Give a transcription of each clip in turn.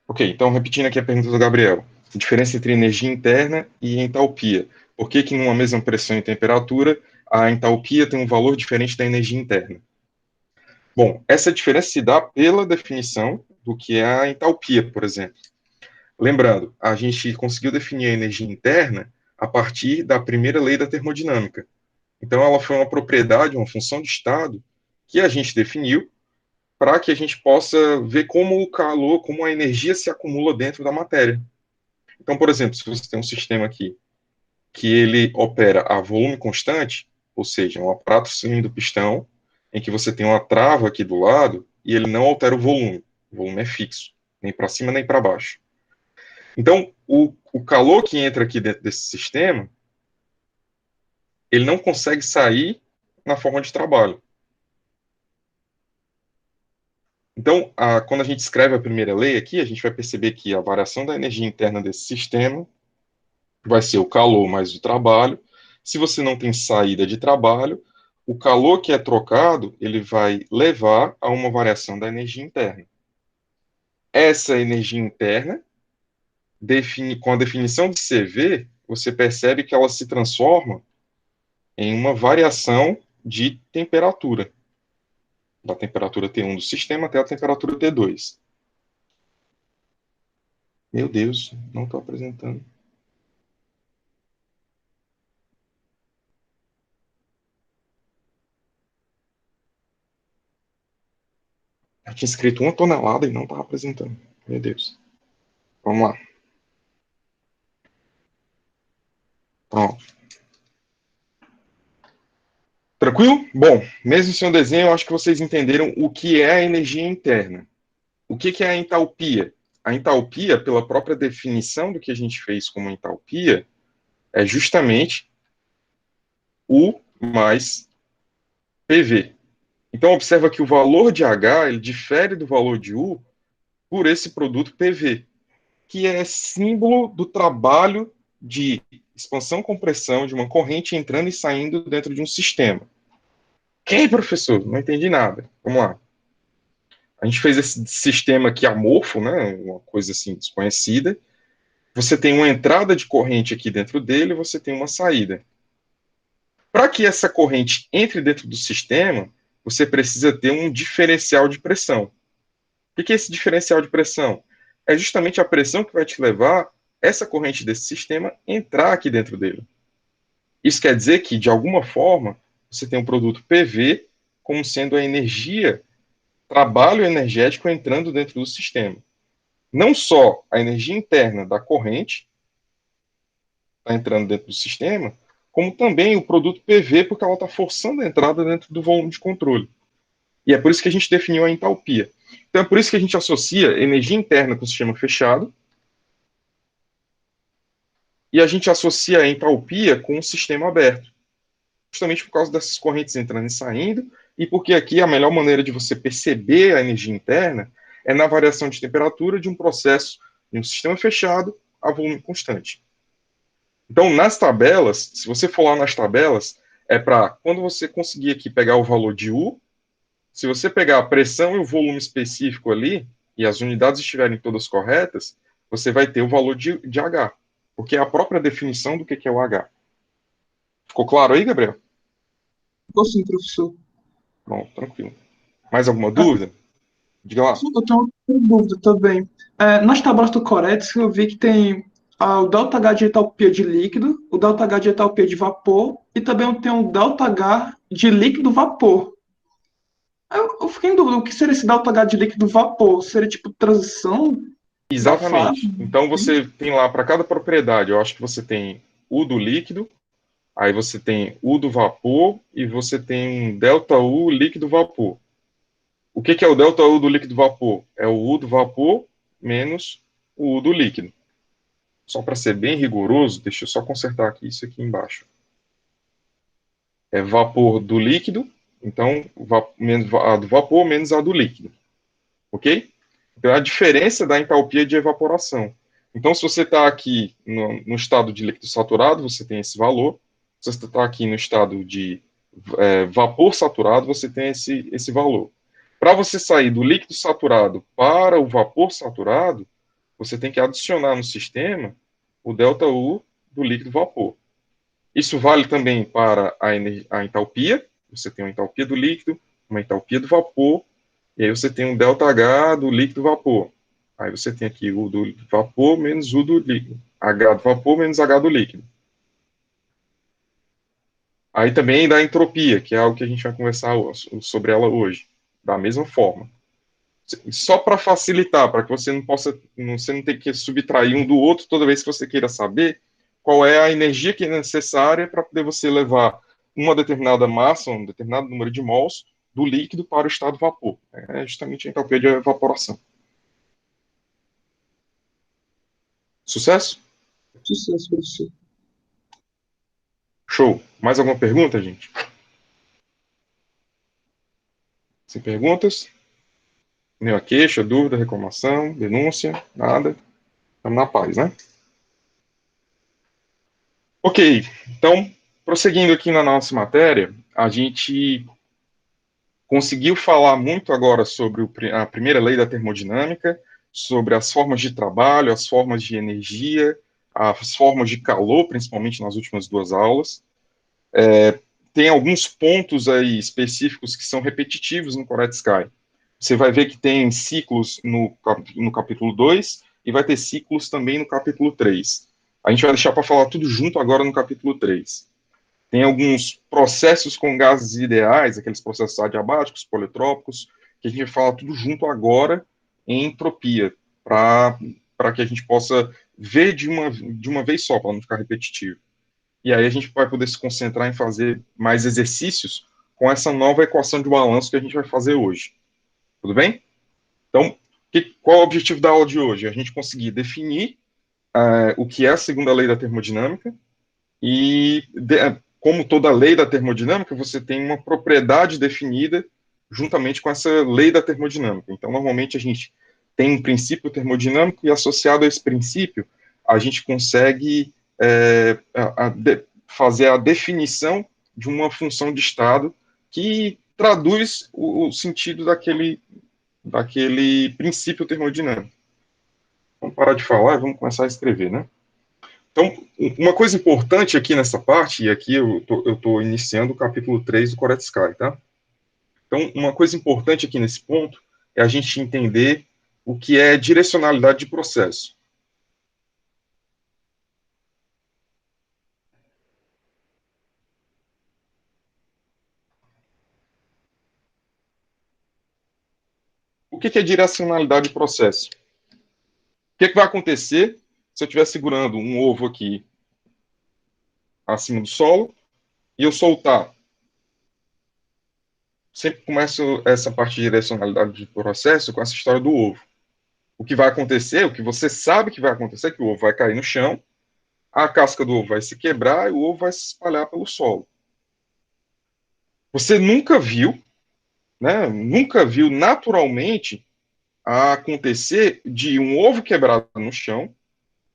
Ok, então repetindo aqui a pergunta do Gabriel. Diferença entre energia interna e entalpia. Por que que numa mesma pressão e temperatura, a entalpia tem um valor diferente da energia interna? Bom, essa diferença se dá pela definição do que é a entalpia, por exemplo. Lembrando, a gente conseguiu definir a energia interna a partir da primeira lei da termodinâmica. Então, ela foi uma propriedade, uma função de estado que a gente definiu para que a gente possa ver como o calor, como a energia se acumula dentro da matéria. Então, por exemplo, se você tem um sistema aqui que ele opera a volume constante, ou seja, um aparato cilindro-pistão, em que você tem uma trava aqui do lado e ele não altera o volume é fixo, nem para cima nem para baixo. Então, o calor que entra aqui dentro desse sistema, ele não consegue sair na forma de trabalho. Então, quando a gente escreve a primeira lei aqui, a gente vai perceber que a variação da energia interna desse sistema vai ser o calor mais o trabalho. Se você não tem saída de trabalho, o calor que é trocado, ele vai levar a uma variação da energia interna. Essa energia interna, com a definição de CV, você percebe que ela se transforma em uma variação de temperatura, da temperatura T1 do sistema até a temperatura T2. Meu Deus, não estou apresentando. Eu tinha escrito 1 tonelada e não estava apresentando. Meu Deus. Vamos lá. Pronto. Tranquilo? Bom, mesmo sem o desenho, eu acho que vocês entenderam o que é a energia interna. O que que é a entalpia? A entalpia, pela própria definição do que a gente fez como entalpia, é justamente U mais PV. Então, observa que o valor de H ele difere do valor de U por esse produto PV, que é símbolo do trabalho de expansão-compressão de uma corrente entrando e saindo dentro de um sistema. Ok, professor? Não entendi nada. Vamos lá. A gente fez esse sistema aqui amorfo, né, uma coisa assim desconhecida. Você tem uma entrada de corrente aqui dentro dele, você tem uma saída. Para que essa corrente entre dentro do sistema, você precisa ter um diferencial de pressão. O que é esse diferencial de pressão? É justamente a pressão que vai te levar essa corrente desse sistema entrar aqui dentro dele. Isso quer dizer que, de alguma forma, você tem um produto PV como sendo a energia, trabalho energético entrando dentro do sistema. Não só a energia interna da corrente está entrando dentro do sistema, como também o produto PV, porque ela está forçando a entrada dentro do volume de controle. E é por isso que a gente definiu a entalpia. Então é por isso que a gente associa energia interna com o sistema fechado e a gente associa a entalpia com o sistema aberto. Justamente por causa dessas correntes entrando e saindo, e porque aqui a melhor maneira de você perceber a energia interna é na variação de temperatura de um processo de um sistema fechado a volume constante. Então, nas tabelas, se você for lá nas tabelas, é para quando você conseguir aqui pegar o valor de U, se você pegar a pressão e o volume específico ali, e as unidades estiverem todas corretas, você vai ter o valor de H, porque é a própria definição do que é o H. Ficou claro aí, Gabriel? Ficou sim, professor. Bom, tranquilo. Mais alguma Ah, dúvida? Diga lá. eu tenho outra dúvida também. Nas tabelas do Corex, eu vi que tem o ΔH de entalpia de líquido, o ΔH de entalpia de vapor e também tem o ΔH de líquido-vapor. Eu fiquei em dúvida, o que seria esse ΔH de líquido-vapor? Seria tipo transição da fase? Exatamente. Então você tem lá para cada propriedade, eu acho que você tem U do líquido, aí você tem U do vapor e você tem um ΔU líquido vapor. O que é o ΔU do líquido vapor? É o U do vapor menos o U do líquido. Só para ser bem rigoroso, deixa eu só consertar aqui isso aqui embaixo. É vapor do líquido, então menos a do vapor menos a do líquido. Ok? Então, é a diferença da entalpia de evaporação. Então, se você está aqui no estado de líquido saturado, você tem esse valor. Se você está aqui no estado de vapor saturado, você tem esse valor. Para você sair do líquido saturado para o vapor saturado, você tem que adicionar no sistema o ΔU do líquido vapor. Isso vale também para a entalpia, você tem uma entalpia do líquido, uma entalpia do vapor, e aí você tem um ΔH do líquido vapor. Aí você tem aqui U do vapor menos U do líquido, H do vapor menos H do líquido. Aí também da entropia, que é algo que a gente vai conversar sobre ela hoje, da mesma forma. Só para facilitar, para que você não tenha que subtrair um do outro toda vez que você queira saber qual é a energia que é necessária para poder você levar uma determinada massa, um determinado número de mols do líquido para o estado vapor. É justamente a entalpia de evaporação. Sucesso? Sucesso, professor. Show. Mais alguma pergunta, gente? Sem perguntas? Nenhuma queixa, dúvida, reclamação, denúncia, nada? Estamos na paz, né? Ok, então, prosseguindo aqui na nossa matéria, a gente conseguiu falar muito agora sobre a primeira lei da termodinâmica, sobre as formas de trabalho, as formas de energia, as formas de calor, principalmente nas últimas duas aulas. Tem alguns pontos aí específicos que são repetitivos no Koretsky. Você vai ver que tem ciclos no capítulo 2 e vai ter ciclos também no capítulo 3. A gente vai deixar para falar tudo junto agora no capítulo 3. Tem alguns processos com gases ideais, aqueles processos adiabáticos, politrópicos, que a gente vai falar tudo junto agora em entropia, para que a gente possa ver de uma vez só, para não ficar repetitivo. E aí a gente vai poder se concentrar em fazer mais exercícios com essa nova equação de balanço que a gente vai fazer hoje. Tudo bem? Então, qual é o objetivo da aula de hoje? A gente conseguir definir o que é a segunda lei da termodinâmica e, como toda lei da termodinâmica, você tem uma propriedade definida juntamente com essa lei da termodinâmica. Então, normalmente, a gente tem um princípio termodinâmico e, associado a esse princípio, a gente consegue fazer a definição de uma função de estado que traduz o sentido daquele princípio termodinâmico. Vamos parar de falar e vamos começar a escrever, né? Então, uma coisa importante aqui nessa parte, e aqui eu estou iniciando o capítulo 3 do Koretsky, tá? Então, uma coisa importante aqui nesse ponto é a gente entender o que é direcionalidade de processo. O que é direcionalidade de processo? O que vai acontecer se eu estiver segurando um ovo aqui acima do solo e eu soltar? Sempre começo essa parte de direcionalidade de processo com essa história do ovo. O que vai acontecer, o que você sabe que vai acontecer, é que o ovo vai cair no chão, a casca do ovo vai se quebrar e o ovo vai se espalhar pelo solo. Você nunca viu, né? Nunca viu naturalmente acontecer de um ovo quebrado no chão,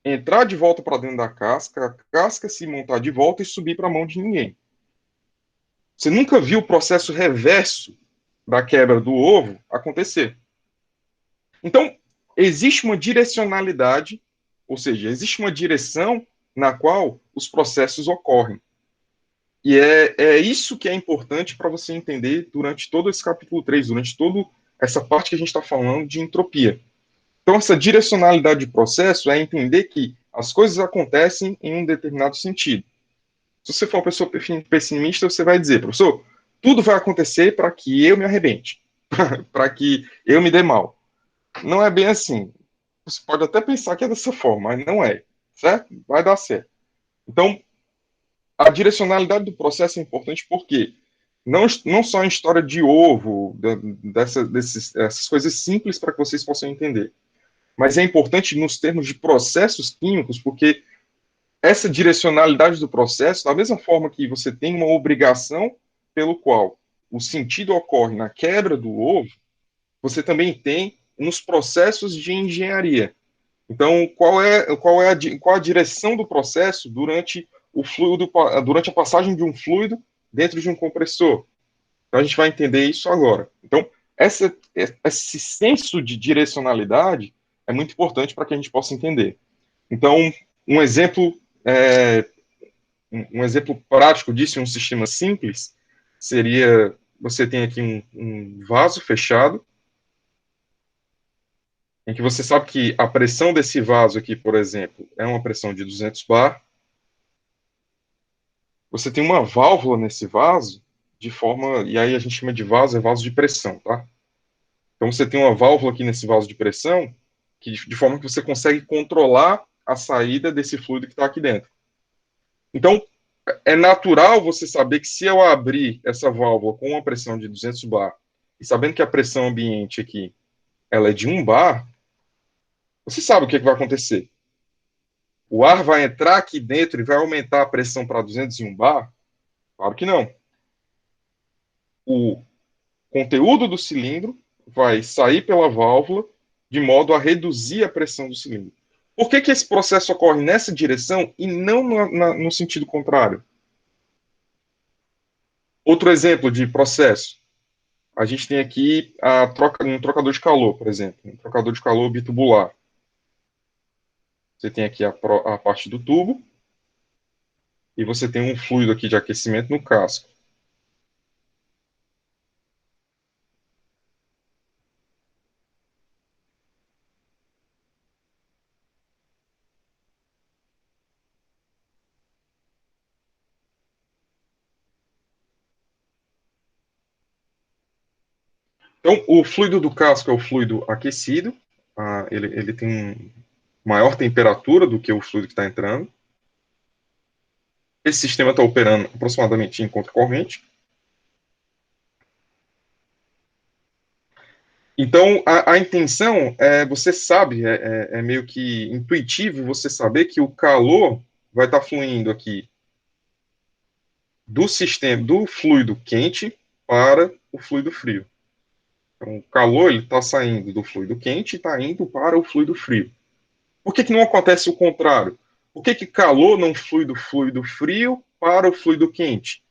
entrar de volta para dentro da casca, a casca se montar de volta e subir para a mão de ninguém. Você nunca viu o processo reverso da quebra do ovo acontecer. Então, existe uma direcionalidade, ou seja, existe uma direção na qual os processos ocorrem. E é isso que é importante para você entender durante todo esse capítulo 3, durante toda essa parte que a gente está falando de entropia. Então, essa direcionalidade de processo é entender que as coisas acontecem em um determinado sentido. Se você for uma pessoa pessimista, você vai dizer, professor, tudo vai acontecer para que eu me arrebente, para que eu me dê mal. Não é bem assim. Você pode até pensar que é dessa forma, mas não é, certo? Vai dar certo. Então, a direcionalidade do processo é importante porque não só em história de ovo, dessas coisas simples para que vocês possam entender, mas é importante nos termos de processos químicos, porque essa direcionalidade do processo, da mesma forma que você tem uma obrigação pelo qual o sentido ocorre na quebra do ovo, você também tem nos processos de engenharia. Então, qual a direção do processo durante o fluido, durante a passagem de um fluido dentro de um compressor? Então, a gente vai entender isso agora. Então, esse senso de direcionalidade é muito importante para que a gente possa entender. Então, um exemplo, é, um exemplo prático disso, em um sistema simples, seria, você tem aqui um vaso fechado, em que você sabe que a pressão desse vaso aqui, por exemplo, é uma pressão de 200 bar. Você tem uma válvula nesse vaso, de forma, e aí a gente chama de vaso, é vaso de pressão, tá? Então você tem uma válvula aqui nesse vaso de pressão, que, de forma que você consegue controlar a saída desse fluido que está aqui dentro. Então, é natural você saber que se eu abrir essa válvula com uma pressão de 200 bar, e sabendo que a pressão ambiente aqui ela é de 1 bar, você sabe o que, é que vai acontecer. O ar vai entrar aqui dentro e vai aumentar a pressão para 201 bar? Claro que não. O conteúdo do cilindro vai sair pela válvula de modo a reduzir a pressão do cilindro. Por que, que esse processo ocorre nessa direção e não no sentido contrário? Outro exemplo de processo. A gente tem aqui um trocador de calor, por exemplo, um trocador de calor bitubular. Você tem aqui a parte do tubo e você tem um fluido aqui de aquecimento no casco. Então, o fluido do casco é o fluido aquecido, ele tem maior temperatura do que o fluido que está entrando. Esse sistema está operando aproximadamente em contracorrente. Então, a intenção é, você sabe, é meio que intuitivo você saber que o calor vai estar fluindo aqui do sistema, do fluido quente para o fluido frio. Então, o calor está saindo do fluido quente e está indo para o fluido frio. Por que, que não acontece o contrário? Por que, que calor não flui do fluido frio para o fluido quente?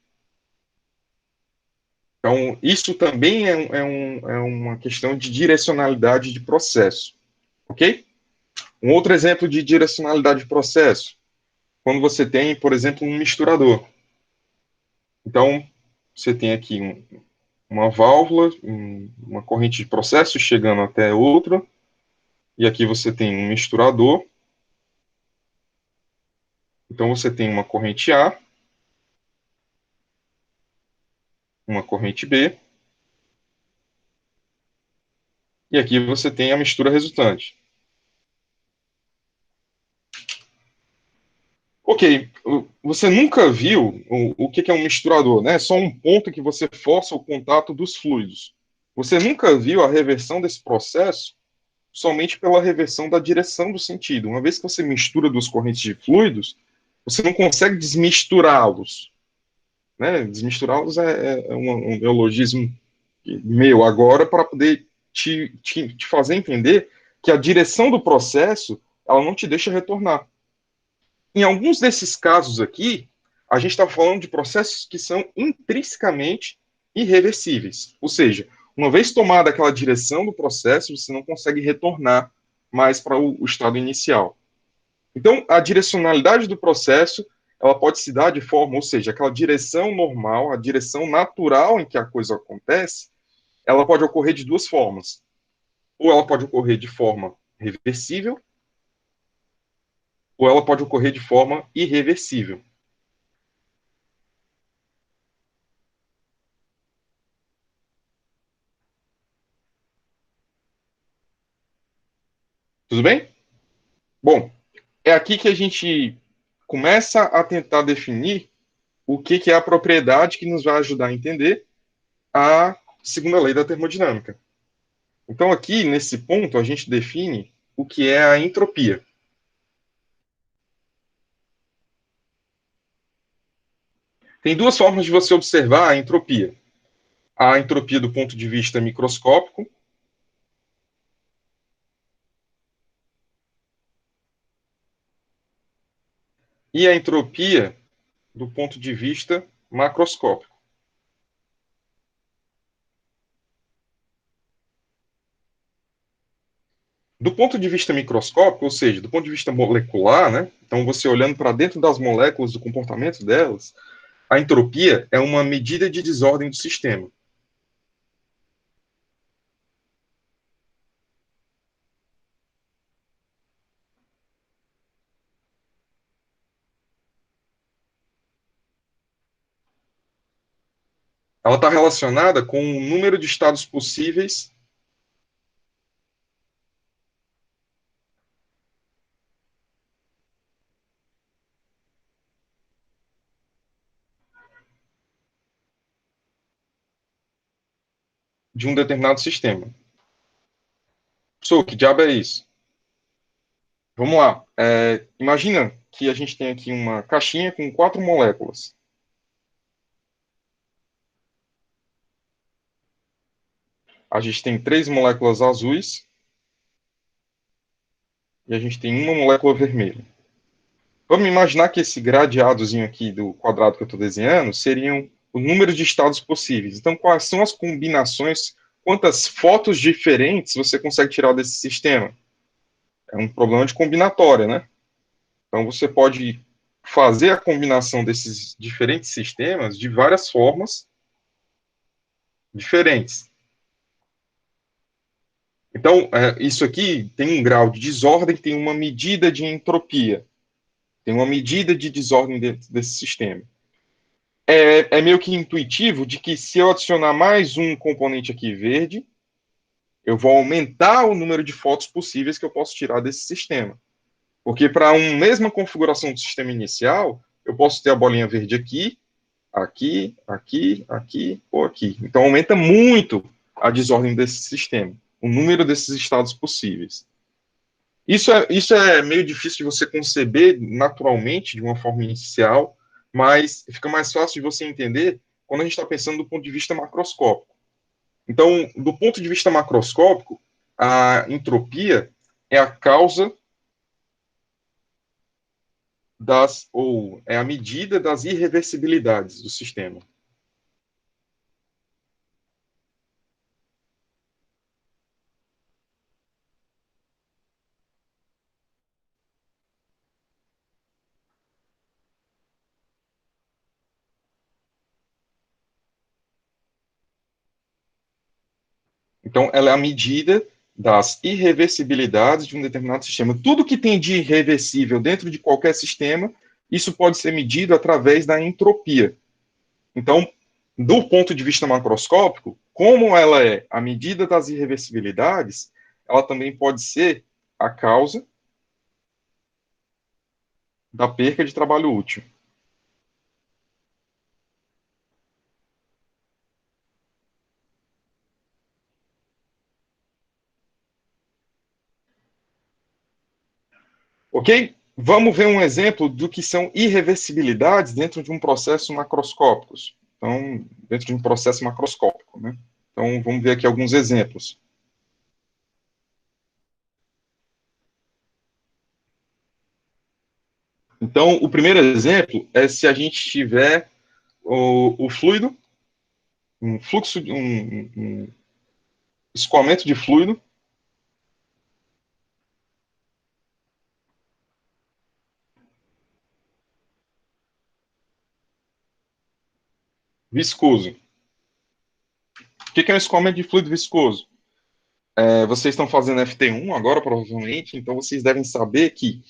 Então, isso também é uma questão de direcionalidade de processo, ok? Um outro exemplo de direcionalidade de processo, quando você tem, por exemplo, um misturador. Então, você tem aqui uma válvula, uma corrente de processo chegando até outra, e aqui você tem um misturador. Então, você tem uma corrente A, uma corrente B, e aqui você tem a mistura resultante. Ok, você nunca viu o que é um misturador, né? É só um ponto que você força o contato dos fluidos. Você nunca viu a reversão desse processo somente pela reversão da direção do sentido. Uma vez que você mistura duas correntes de fluidos, você não consegue desmisturá-los. Né? Desmisturá-los é um neologismo meu agora para poder te fazer entender que a direção do processo ela não te deixa retornar. Em alguns desses casos aqui, a gente está falando de processos que são intrinsecamente irreversíveis. Ou seja, uma vez tomada aquela direção do processo, você não consegue retornar mais para o estado inicial. Então, a direcionalidade do processo, ela pode se dar de forma, ou seja, aquela direção normal, a direção natural em que a coisa acontece, ela pode ocorrer de duas formas. Ou ela pode ocorrer de forma reversível, ou ela pode ocorrer de forma irreversível. Tudo bem? Bom, é aqui que a gente começa a tentar definir o que é a propriedade que nos vai ajudar a entender a segunda lei da termodinâmica. Então, aqui, nesse ponto, a gente define o que é a entropia. Tem duas formas de você observar a entropia. A entropia do ponto de vista microscópico e a entropia do ponto de vista macroscópico. Do ponto de vista microscópico, ou seja, do ponto de vista molecular, né? Então, você olhando para dentro das moléculas, do comportamento delas, a entropia é uma medida de desordem do sistema. Ela está relacionada com o número de estados possíveis de um determinado sistema. Que diabo é isso? Vamos lá. Imagina que a gente tem aqui uma caixinha com 4 moléculas. A gente tem 3 moléculas azuis e a gente tem uma molécula vermelha. Vamos imaginar que esse gradeadozinho aqui do quadrado que eu estou desenhando seriam o número de estados possíveis. Então, quais são as combinações, quantas fotos diferentes você consegue tirar desse sistema? É um problema de combinatória, né? Então, você pode fazer a combinação desses diferentes sistemas de várias formas diferentes. Então, isso aqui tem um grau de desordem, tem uma medida de entropia, tem uma medida de desordem dentro desse sistema. É meio que intuitivo de que se eu adicionar mais um componente aqui verde, eu vou aumentar o número de fotos possíveis que eu posso tirar desse sistema. Porque para uma mesma configuração do sistema inicial, eu posso ter a bolinha verde aqui, aqui, aqui, aqui ou aqui. Então aumenta muito a desordem desse sistema, o número desses estados possíveis. Isso é meio difícil de você conceber naturalmente, de uma forma inicial, mas fica mais fácil de você entender quando a gente está pensando do ponto de vista macroscópico. Então, do ponto de vista macroscópico, a entropia é a causa ou é a medida das irreversibilidades do sistema. Então, ela é a medida das irreversibilidades de um determinado sistema. Tudo que tem de irreversível dentro de qualquer sistema, isso pode ser medido através da entropia. Então, do ponto de vista macroscópico, como ela é a medida das irreversibilidades, ela também pode ser a causa da perca de trabalho útil. Ok? Vamos ver um exemplo do que são irreversibilidades dentro de um processo macroscópico. Então, dentro de um processo macroscópico, né? Então, vamos ver aqui alguns exemplos. Então, o primeiro exemplo é se a gente tiver o fluido, um fluxo, um escoamento de fluido viscoso. O que é um escoamento de fluido viscoso? Vocês estão fazendo FT1 agora, provavelmente, então vocês devem saber que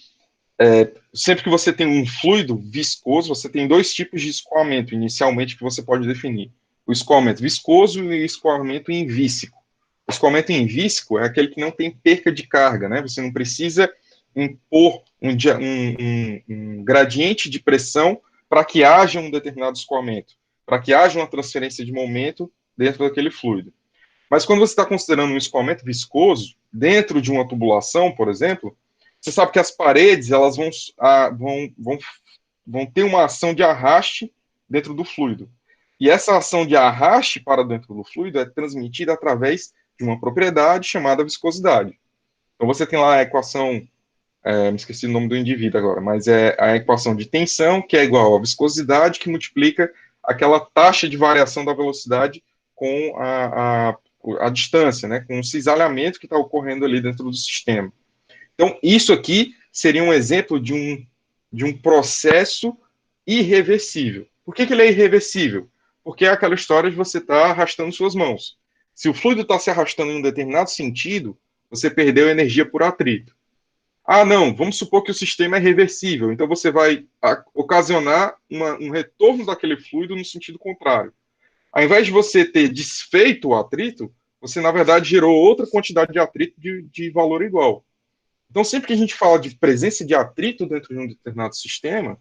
sempre que você tem um fluido viscoso, você tem dois tipos de escoamento, inicialmente, que você pode definir. O escoamento viscoso e o escoamento invíscico. O escoamento invíscico é aquele que não tem perca de carga, né? Você não precisa impor um gradiente de pressão para que haja um determinado escoamento, para que haja uma transferência de momento dentro daquele fluido. Mas quando você está considerando um escoamento viscoso, dentro de uma tubulação, por exemplo, você sabe que as paredes elas vão ter uma ação de arraste dentro do fluido. E essa ação de arraste para dentro do fluido é transmitida através de uma propriedade chamada viscosidade. Então você tem lá a equação, me esqueci o nome do indivíduo agora, mas é a equação de tensão, que é igual à viscosidade, que multiplica aquela taxa de variação da velocidade com a distância, né, com o cisalhamento que está ocorrendo ali dentro do sistema. Então, isso aqui seria um exemplo de um processo irreversível. Por que ele é irreversível? Porque é aquela história de você estar arrastando suas mãos. Se o fluido está se arrastando em um determinado sentido, você perdeu energia por atrito. Ah, não, vamos supor que o sistema é reversível, então você vai ocasionar um retorno daquele fluido no sentido contrário. Ao invés de você ter desfeito o atrito, você, na verdade, gerou outra quantidade de atrito de valor igual. Então, sempre que a gente fala de presença de atrito dentro de um determinado sistema,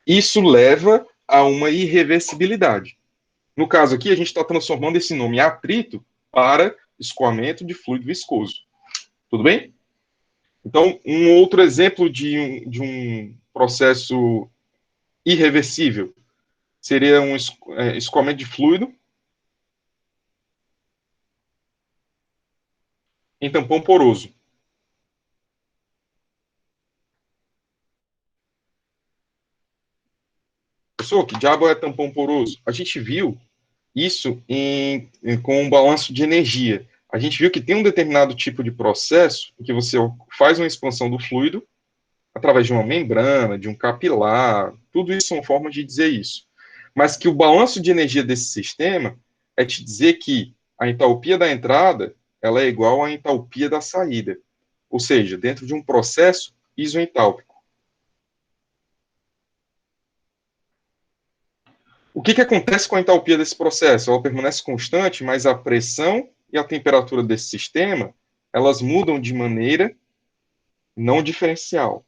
isso leva a uma irreversibilidade. No caso aqui, a gente está transformando esse nome atrito para escoamento de fluido viscoso. Tudo bem? Então, um outro exemplo de um processo irreversível seria um escoamento de fluido em tampão poroso. Pessoal, que diabo é tampão poroso? A gente viu isso com um balanço de energia. A gente viu que tem um determinado tipo de processo em que você faz uma expansão do fluido através de uma membrana, de um capilar, tudo isso são formas de dizer isso. Mas que o balanço de energia desse sistema é te dizer que a entalpia da entrada ela é igual à entalpia da saída. Ou seja, dentro de um processo isoentálpico. O que acontece com a entalpia desse processo? Ela permanece constante, mas a pressão e a temperatura desse sistema, elas mudam de maneira não diferencial.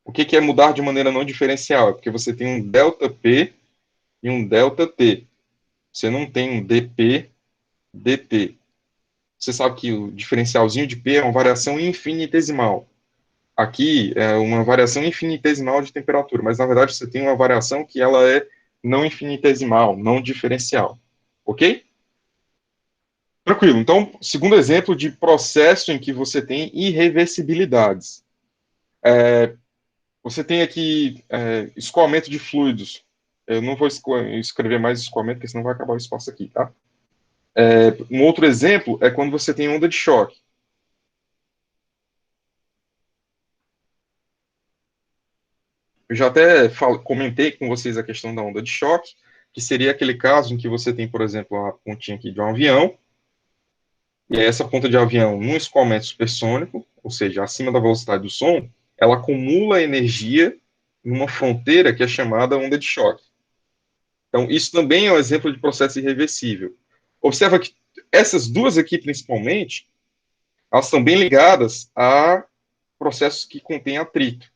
O que é mudar de maneira não diferencial? É porque você tem um ΔP e um ΔT. Você não tem um dP, dt. Você sabe que o diferencialzinho de P é uma variação infinitesimal. Aqui é uma variação infinitesimal de temperatura, mas na verdade você tem uma variação que ela é não infinitesimal, não diferencial. Ok? Tranquilo. Então, segundo exemplo de processo em que você tem irreversibilidades. Você tem aqui escoamento de fluidos. Eu não vou escrever mais escoamento, porque senão vai acabar o espaço aqui, tá? Um outro exemplo é quando você tem onda de choque. Eu já até comentei com vocês a questão da onda de choque, que seria aquele caso em que você tem, por exemplo, a pontinha aqui de um avião, e essa ponta de avião, num escoamento supersônico, ou seja, acima da velocidade do som, ela acumula energia numa fronteira que é chamada onda de choque. Então, isso também é um exemplo de processo irreversível. Observa que essas duas aqui, principalmente, elas estão bem ligadas a processos que contêm atrito.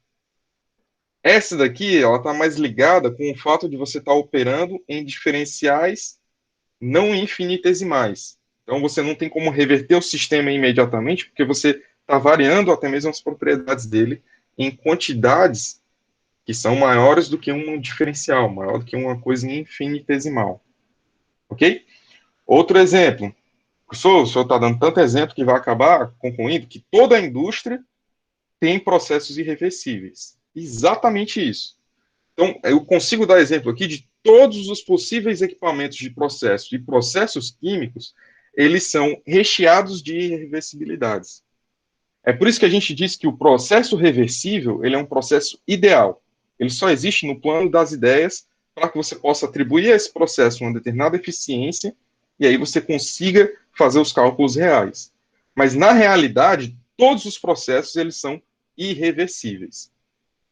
Essa daqui, ela está mais ligada com o fato de você estar operando em diferenciais não infinitesimais. Então, você não tem como reverter o sistema imediatamente, porque você está variando até mesmo as propriedades dele em quantidades que são maiores do que um diferencial, maior do que uma coisa infinitesimal. Ok? Outro exemplo. O senhor está dando tanto exemplo que vai acabar concluindo que toda a indústria tem processos irreversíveis. Exatamente isso. Então, eu consigo dar exemplo aqui de todos os possíveis equipamentos de processo e processos químicos, eles são recheados de irreversibilidades. É por isso que a gente diz que o processo reversível, ele é um processo ideal. Ele só existe no plano das ideias para que você possa atribuir a esse processo uma determinada eficiência e aí você consiga fazer os cálculos reais. Mas, na realidade, todos os processos, eles são irreversíveis.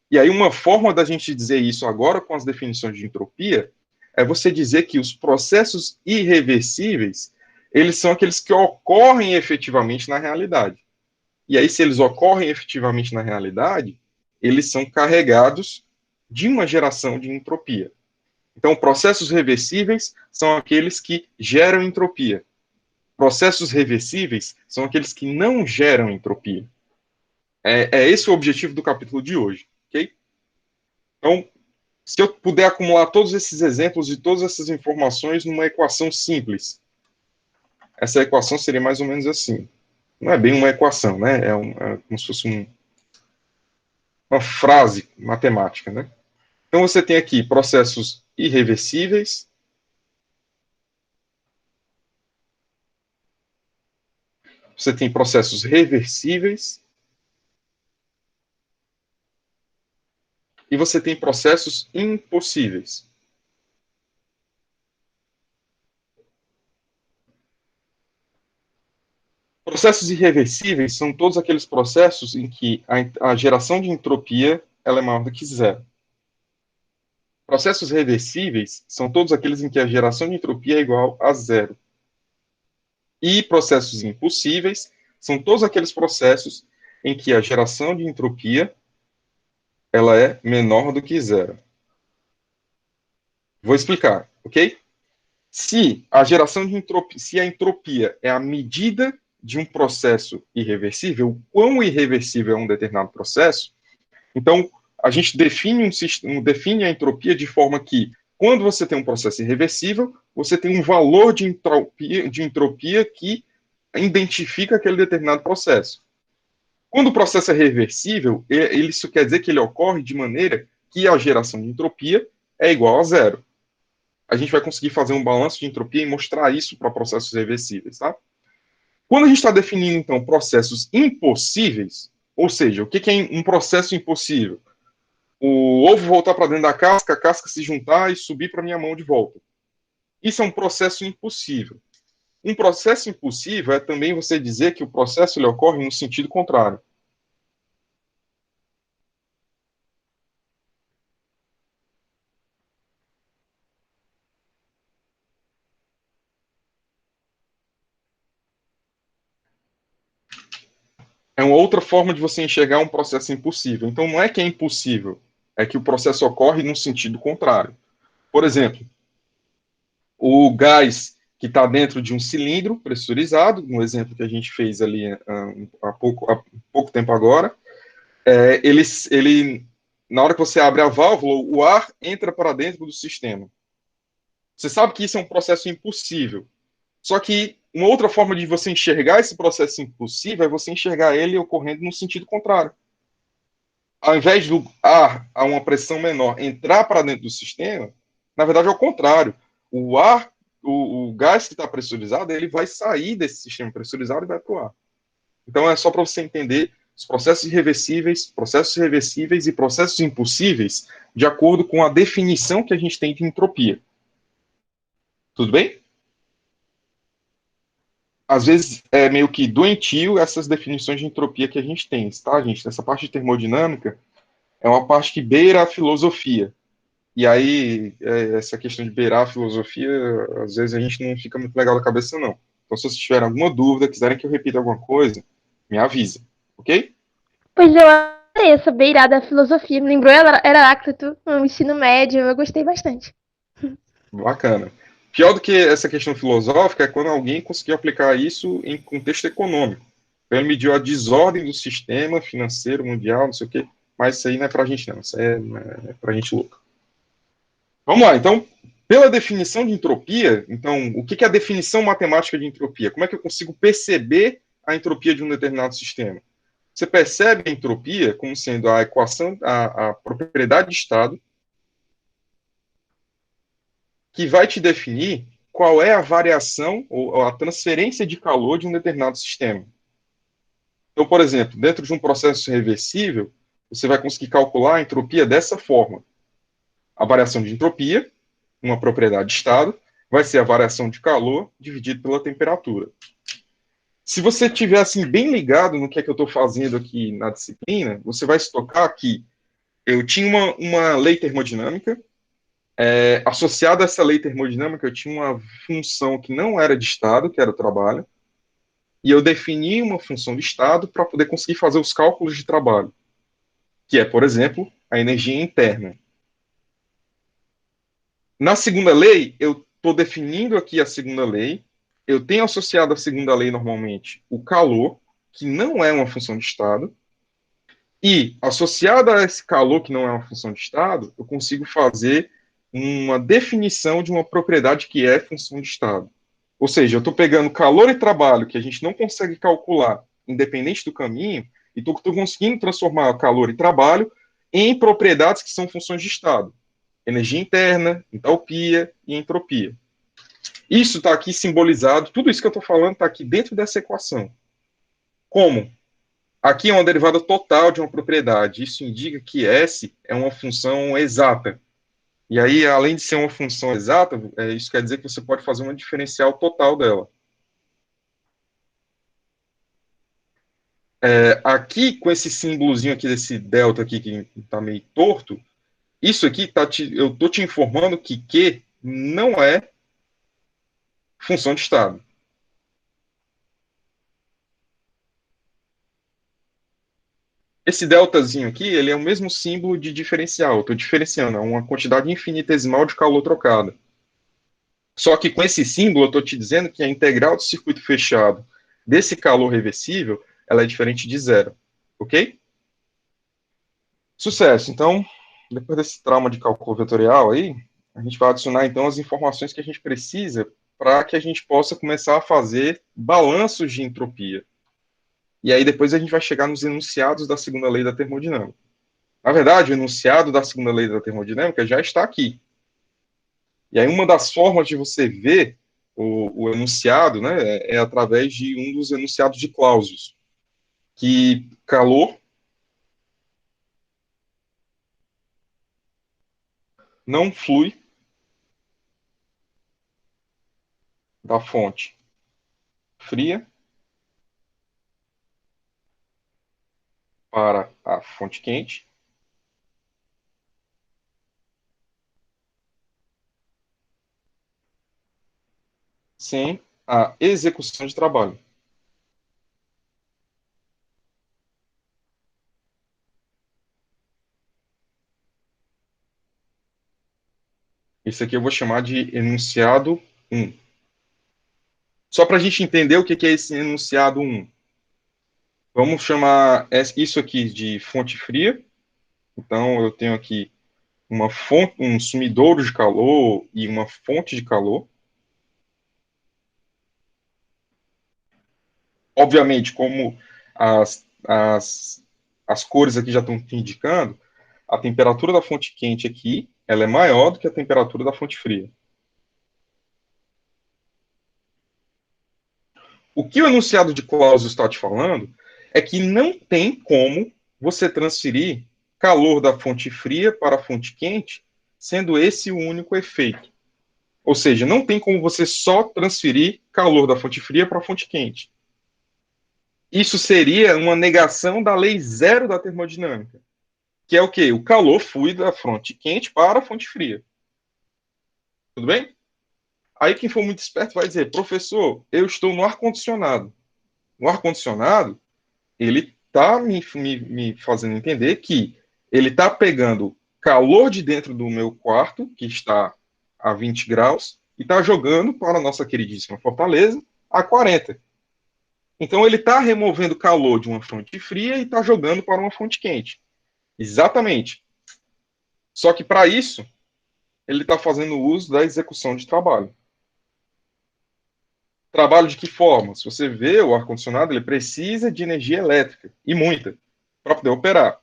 E aí, uma forma da gente dizer isso agora com as definições de entropia é você dizer que os processos irreversíveis, eles são aqueles que ocorrem efetivamente na realidade. E aí, se eles ocorrem efetivamente na realidade, eles são carregados de uma geração de entropia. Então, processos reversíveis são aqueles que geram entropia. Processos reversíveis são aqueles que não geram entropia. É esse o objetivo do capítulo de hoje, ok? Então, se eu puder acumular todos esses exemplos e todas essas informações numa equação simples, essa equação seria mais ou menos assim. Não é bem uma equação, né? É como se fosse uma frase matemática, né? Então, você tem aqui processos irreversíveis, você tem processos reversíveis, e você tem processos impossíveis. Processos irreversíveis são todos aqueles processos em que a geração de entropia ela é maior do que zero. Processos reversíveis são todos aqueles em que a geração de entropia é igual a zero. E processos impossíveis são todos aqueles processos em que a geração de entropia ela é menor do que zero. Vou explicar, ok? Se a geração de entropia, se a entropia é a medida de um processo irreversível, o quão irreversível é um determinado processo, então a gente define a entropia de forma que, quando você tem um processo irreversível, você tem um valor de entropia que identifica aquele determinado processo. Quando o processo é reversível, isso quer dizer que ele ocorre de maneira que a geração de entropia é igual a zero. A gente vai conseguir fazer um balanço de entropia e mostrar isso para processos reversíveis, tá? Quando a gente está definindo, então, processos impossíveis, ou seja, o que é um processo impossível? O ovo voltar para dentro da casca, a casca se juntar e subir para minha mão de volta. Isso é um processo impossível. Um processo impossível é também você dizer que o processo ele ocorre no sentido contrário. É uma outra forma de você enxergar um processo impossível. Então, não é que é impossível, é que o processo ocorre no sentido contrário. Por exemplo, o gás que está dentro de um cilindro pressurizado, no exemplo que a gente fez ali há pouco tempo agora, na hora que você abre a válvula, o ar entra para dentro do sistema. Você sabe que isso é um processo impossível. Só que uma outra forma de você enxergar esse processo impossível é você enxergar ele ocorrendo no sentido contrário. Ao invés do ar a uma pressão menor entrar para dentro do sistema, na verdade é o contrário. O ar, o gás que está pressurizado, ele vai sair desse sistema pressurizado e vai para o ar. Então é só para você entender os processos reversíveis e processos impossíveis de acordo com a definição que a gente tem de entropia. Tudo bem? Às vezes é meio que doentio essas definições de entropia que a gente tem, tá, gente? Essa parte de termodinâmica é uma parte que beira a filosofia. E aí, essa questão de beirar a filosofia, às vezes a gente não fica muito legal da cabeça, não. Então, se vocês tiverem alguma dúvida, quiserem que eu repita alguma coisa, me avisa, ok? Pois eu adorei essa beirada da filosofia. Me lembrou Heráclito no ensino médio. Eu gostei bastante. Bacana. Pior do que essa questão filosófica é quando alguém conseguiu aplicar isso em contexto econômico. Então, ele mediu a desordem do sistema financeiro mundial, não sei o quê, mas isso aí não é pra gente, não. Isso é pra gente louca. Vamos lá, então, pela definição de entropia, então, o que é a definição matemática de entropia? Como é que eu consigo perceber a entropia de um determinado sistema? Você percebe a entropia como sendo a equação, a propriedade de estado, que vai te definir qual é a variação ou a transferência de calor de um determinado sistema. Então, por exemplo, dentro de um processo reversível, você vai conseguir calcular a entropia dessa forma. A variação de entropia, uma propriedade de estado, vai ser a variação de calor dividido pela temperatura. Se você estiver assim, bem ligado no que é que eu estou fazendo aqui na disciplina, você vai se tocar que eu tinha uma lei termodinâmica, associada a essa lei termodinâmica, eu tinha uma função que não era de estado, que era o trabalho, e eu defini uma função de estado para poder conseguir fazer os cálculos de trabalho, que é, por exemplo, a energia interna. Na segunda lei, eu estou definindo aqui a segunda lei, eu tenho associado à segunda lei, normalmente, o calor, que não é uma função de estado, e, associado a esse calor, que não é uma função de estado, eu consigo fazer uma definição de uma propriedade que é função de estado. Ou seja, eu estou pegando calor e trabalho, que a gente não consegue calcular, independente do caminho, e estou conseguindo transformar calor e trabalho em propriedades que são funções de estado. energia interna, entalpia e entropia. Isso está aqui simbolizado, tudo isso que eu estou falando está aqui dentro dessa equação. Como? Aqui é uma derivada total de uma propriedade. Isso indica que S é uma função exata. E aí, além de ser uma função exata, isso quer dizer que você pode fazer uma diferencial total dela. Aqui, com esse símbolozinho aqui, desse delta aqui, que está meio torto, isso aqui, eu estou te informando que Q não é função de estado. Esse deltazinho aqui, ele é o mesmo símbolo de diferencial. Eu estou diferenciando, é uma quantidade infinitesimal de calor trocada. Só que com esse símbolo, eu estou te dizendo que a integral do circuito fechado desse calor reversível, ela é diferente de zero. Ok? Sucesso. Então, depois desse trauma de cálculo vetorial aí, a gente vai adicionar, então, as informações que a gente precisa para que a gente possa começar a fazer balanços de entropia. E aí depois a gente vai chegar nos enunciados da segunda lei da termodinâmica. Na verdade, o enunciado da segunda lei da termodinâmica já está aqui. E aí uma das formas de você ver o enunciado, né, é através de um dos enunciados de Clausius, que calor não flui da fonte fria para a fonte quente sem a execução de trabalho. Isso aqui eu vou chamar de enunciado 1. Só para a gente entender o que é esse enunciado 1. Vamos chamar isso aqui de fonte fria. Então, eu tenho aqui uma fonte, um sumidouro de calor e uma fonte de calor. Obviamente, como as cores aqui já estão indicando, a temperatura da fonte quente aqui, ela é maior do que a temperatura da fonte fria. O que o enunciado de Clausius está te falando é que não tem como você transferir calor da fonte fria para a fonte quente, sendo esse o único efeito. Ou seja, não tem como você só transferir calor da fonte fria para a fonte quente. Isso seria uma negação da lei zero da termodinâmica, que é o quê? O calor flui da fonte quente para a fonte fria. Tudo bem? Aí quem for muito esperto vai dizer, professor, eu estou no ar-condicionado. No ar-condicionado, ele está me fazendo entender que ele está pegando calor de dentro do meu quarto, que está a 20 graus, e está jogando para a nossa queridíssima Fortaleza a 40. Então ele está removendo calor de uma fonte fria e está jogando para uma fonte quente. Exatamente. Só que para isso, ele está fazendo uso da execução de trabalho. Trabalho de que forma? Se você vê, o ar-condicionado ele precisa de energia elétrica, e muita, para poder operar.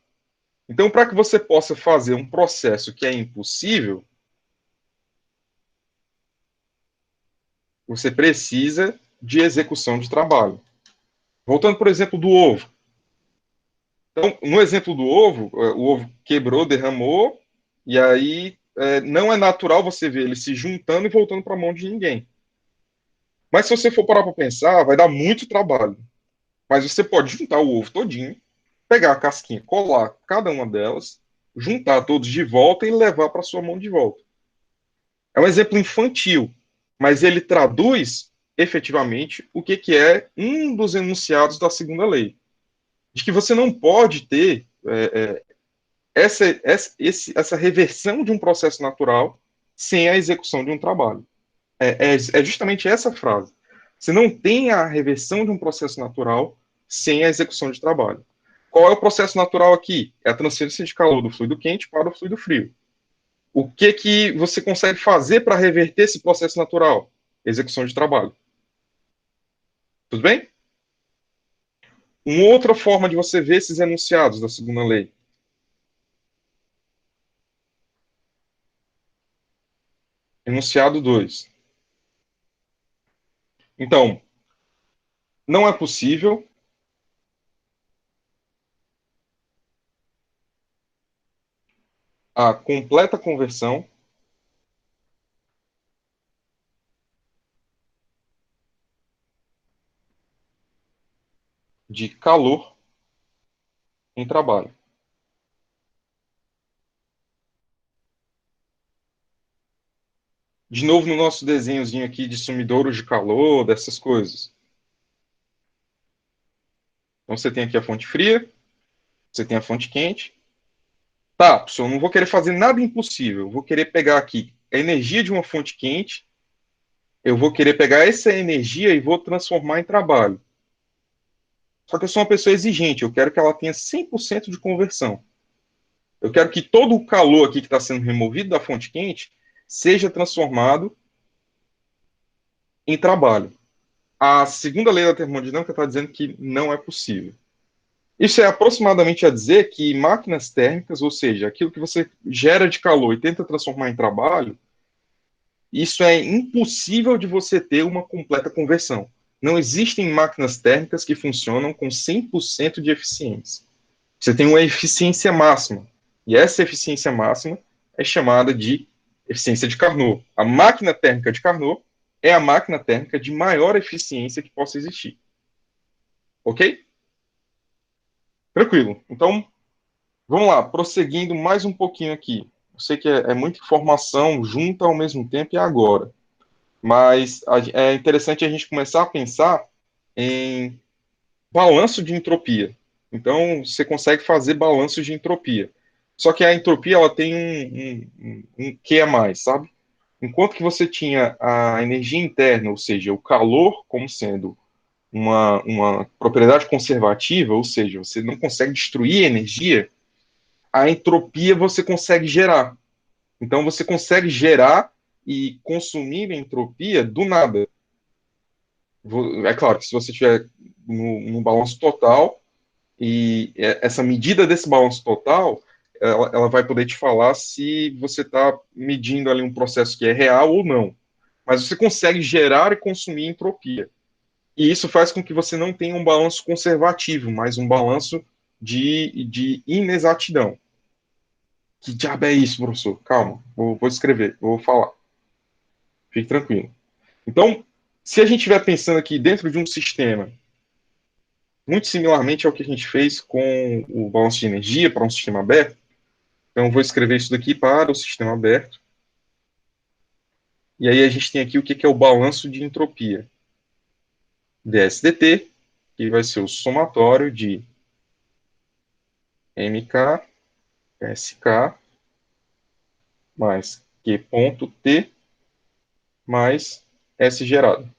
Então, para que você possa fazer um processo que é impossível, você precisa de execução de trabalho. Voltando, por exemplo, do ovo. Então, no exemplo do ovo, o ovo quebrou, derramou, e aí não é natural você ver ele se juntando e voltando para a mão de ninguém. Mas se você for parar para pensar, vai dar muito trabalho. Mas você pode juntar o ovo todinho, pegar a casquinha, colar cada uma delas, juntar todos de volta e levar para sua mão de volta. É um exemplo infantil, mas ele traduz efetivamente o que é um dos enunciados da segunda lei, de que você não pode ter essa reversão de um processo natural sem a execução de um trabalho. É justamente essa frase. Você não tem a reversão de um processo natural sem a execução de trabalho. Qual é o processo natural aqui? É a transferência de calor do fluido quente para o fluido frio. O que você consegue fazer para reverter esse processo natural? Execução de trabalho. Tudo bem? Uma outra forma de você ver esses enunciados da segunda lei. Enunciado 2. Então, não é possível a completa conversão de calor em trabalho. De novo, no nosso desenhozinho aqui de sumidouros de calor, dessas coisas. Então, você tem aqui a fonte fria, você tem a fonte quente. Tá, pessoal, não vou querer fazer nada impossível. Eu vou querer pegar aqui a energia de uma fonte quente, eu vou querer pegar essa energia e vou transformar em trabalho. Só que eu sou uma pessoa exigente, eu quero que ela tenha 100% de conversão. Eu quero que todo o calor aqui que está sendo removido da fonte quente seja transformado em trabalho. A segunda lei da termodinâmica está dizendo que não é possível. Isso é aproximadamente a dizer que máquinas térmicas, ou seja, aquilo que você gera de calor e tenta transformar em trabalho, isso é impossível de você ter uma completa conversão. Não existem máquinas térmicas que funcionam com 100% de eficiência. Você tem uma eficiência máxima. E essa eficiência máxima é chamada de eficiência de Carnot. A máquina térmica de Carnot é a máquina térmica de maior eficiência que possa existir. Ok? Tranquilo. Então, vamos lá, prosseguindo mais um pouquinho aqui. Eu sei que é muita informação junta ao mesmo tempo e agora. Mas é interessante a gente começar a pensar em balanço de entropia. Então, você consegue fazer balanço de entropia. Só que a entropia ela tem um quê a mais, sabe? Enquanto que você tinha a energia interna, ou seja, o calor como sendo uma propriedade conservativa, ou seja, você não consegue destruir energia, a entropia você consegue gerar. Então, você consegue gerar e consumir entropia do nada. É claro que se você tiver no balanço total, e essa medida desse balanço total, ela vai poder te falar se você está medindo ali um processo que é real ou não. Mas você consegue gerar e consumir entropia. E isso faz com que você não tenha um balanço conservativo, mas um balanço de inexatidão. Que diabo é isso, professor? Calma, vou escrever, vou falar. Fique tranquilo. Então, se a gente estiver pensando aqui dentro de um sistema, muito similarmente ao que a gente fez com o balanço de energia para um sistema aberto, então vou escrever isso daqui para o sistema aberto. E aí a gente tem aqui o que é o balanço de entropia. dSdt, que vai ser o somatório de mk, sk, mais q ponto t, mais S gerado.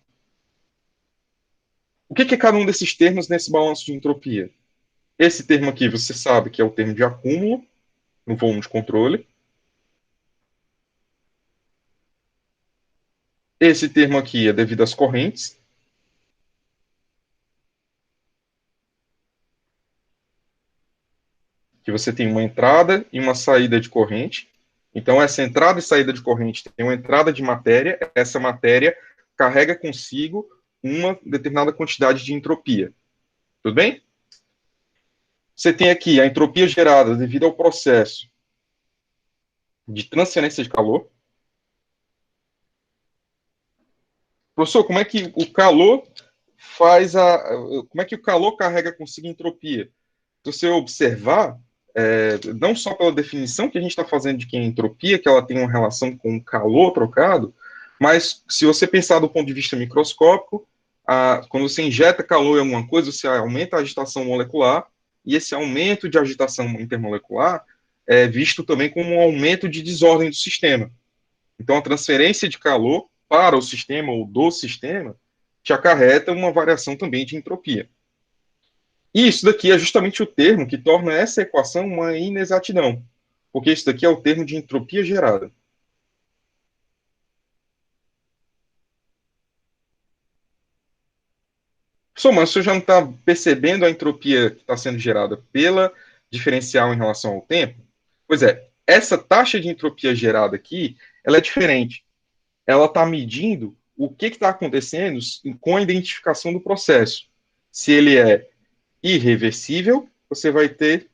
O que é cada um desses termos nesse balanço de entropia? Esse termo aqui você sabe que é o termo de acúmulo no volume de controle. Esse termo aqui é devido às correntes. Que você tem uma entrada e uma saída de corrente. Então, essa entrada e saída de corrente tem uma entrada de matéria. Essa matéria carrega consigo uma determinada quantidade de entropia. Tudo bem? Você tem aqui a entropia gerada devido ao processo de transferência de calor. Professor, como é que o calor como é que o calor carrega consigo entropia? Se você observar, não só pela definição que a gente está fazendo de que é entropia, que ela tem uma relação com o calor trocado, mas se você pensar do ponto de vista microscópico, quando você injeta calor em alguma coisa, você aumenta a agitação molecular, e esse aumento de agitação intermolecular é visto também como um aumento de desordem do sistema. Então, a transferência de calor para o sistema ou do sistema te acarreta uma variação também de entropia. E isso daqui é justamente o termo que torna essa equação uma inexatidão, porque isso daqui é o termo de entropia gerada. Professor, mas você já não está percebendo a entropia que está sendo gerada pela diferencial em relação ao tempo? Pois é, essa taxa de entropia gerada aqui, ela é diferente. ela está medindo o que está acontecendo com a identificação do processo. Se ele é irreversível, você vai ter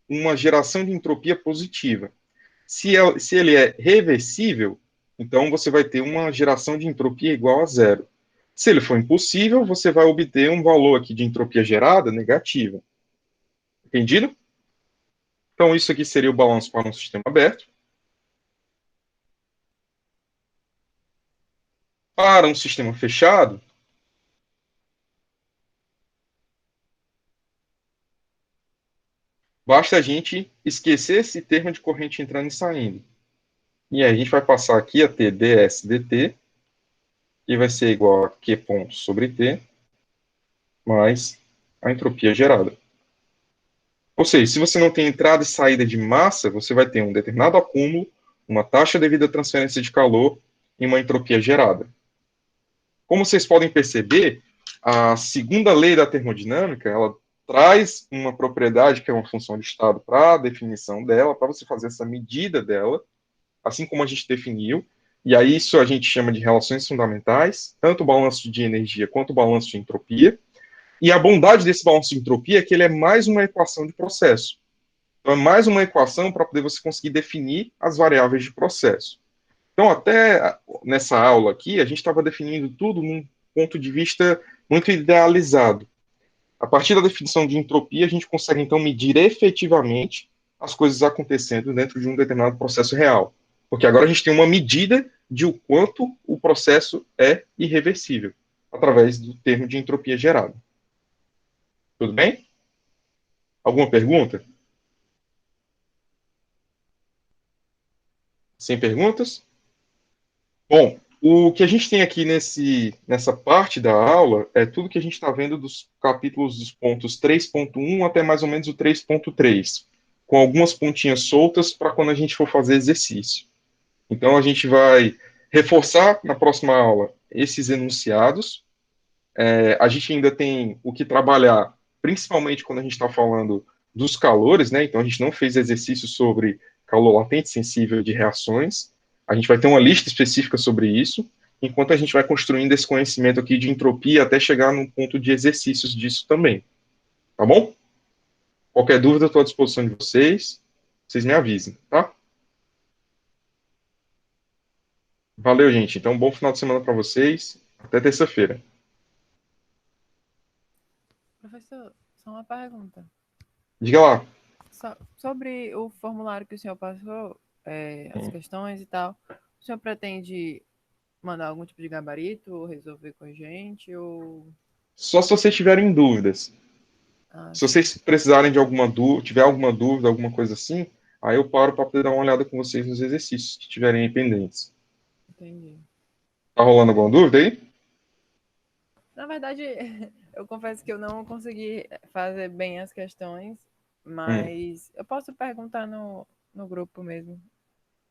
uma geração de entropia positiva. Se ele é reversível, então você vai ter uma geração de entropia igual a zero. Se ele for impossível, você vai obter um valor aqui de entropia gerada negativa. Entendido? Então, isso aqui seria o balanço para um sistema aberto. Para um sistema fechado, basta a gente esquecer esse termo de corrente entrando e saindo. E aí a gente vai passar aqui a ter ds dt, que vai ser igual a Q ponto sobre T, mais a entropia gerada. Ou seja, se você não tem entrada e saída de massa, você vai ter um determinado acúmulo, uma taxa devida à transferência de calor e uma entropia gerada. Como vocês podem perceber, a segunda lei da termodinâmica, ela traz uma propriedade que é uma função de estado para a definição dela, para você fazer essa medida dela, assim como a gente definiu, e aí isso a gente chama de relações fundamentais, tanto o balanço de energia quanto o balanço de entropia. E a bondade desse balanço de entropia é que ele é mais uma equação de processo. Então, é mais uma equação para poder você conseguir definir as variáveis de processo. Então, até nessa aula aqui, a gente estava definindo tudo num ponto de vista muito idealizado. A partir da definição de entropia, a gente consegue, então, medir efetivamente as coisas acontecendo dentro de um determinado processo real. Porque agora a gente tem uma medida de o quanto o processo é irreversível, através do termo de entropia gerada. Tudo bem? Alguma pergunta? Sem perguntas? Bom, o que a gente tem aqui nessa parte da aula é tudo que a gente está vendo dos capítulos dos pontos 3.1 até mais ou menos o 3.3, com algumas pontinhas soltas para quando a gente for fazer exercício. Então, a gente vai reforçar na próxima aula esses enunciados. A gente ainda tem o que trabalhar, principalmente quando a gente está falando dos calores, né? Então, a gente não fez exercício sobre calor latente sensível de reações. A gente vai ter uma lista específica sobre isso, enquanto a gente vai construindo esse conhecimento aqui de entropia até chegar num ponto de exercícios disso também. Tá bom? Qualquer dúvida, eu estou à disposição de vocês. Vocês me avisem, tá? Valeu, gente. Então, bom final de semana para vocês. Até terça-feira. Professor, só uma pergunta. Diga lá. Sobre o formulário que o senhor passou, as questões e tal, o senhor pretende mandar algum tipo de gabarito ou resolver com a gente? Ou... Só se vocês tiverem dúvidas. Ah, Se vocês precisarem de alguma dúvida, tiver alguma dúvida, alguma coisa assim, aí eu paro para poder dar uma olhada com vocês nos exercícios que tiverem aí pendentes. entendi. Tá rolando alguma dúvida aí? Na verdade, eu confesso que eu não consegui fazer bem as questões, mas eu posso perguntar no grupo mesmo.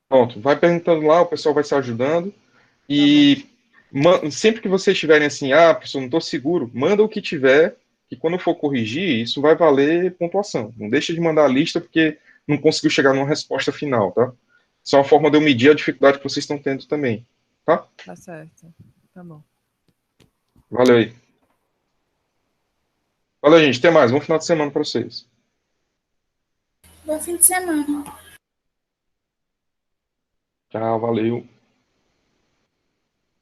Pronto, vai perguntando lá, o pessoal vai se ajudando. E sempre que vocês estiverem assim, professor, não estou seguro, manda o que tiver, que quando for corrigir, isso vai valer pontuação. Não deixa de mandar a lista, porque não conseguiu chegar numa resposta final, tá? Isso é uma forma de eu medir a dificuldade que vocês estão tendo também, tá? Tá certo. Tá bom. Valeu aí. Valeu, gente. Até mais. Bom final de semana para vocês. Bom fim de semana. Tchau, valeu.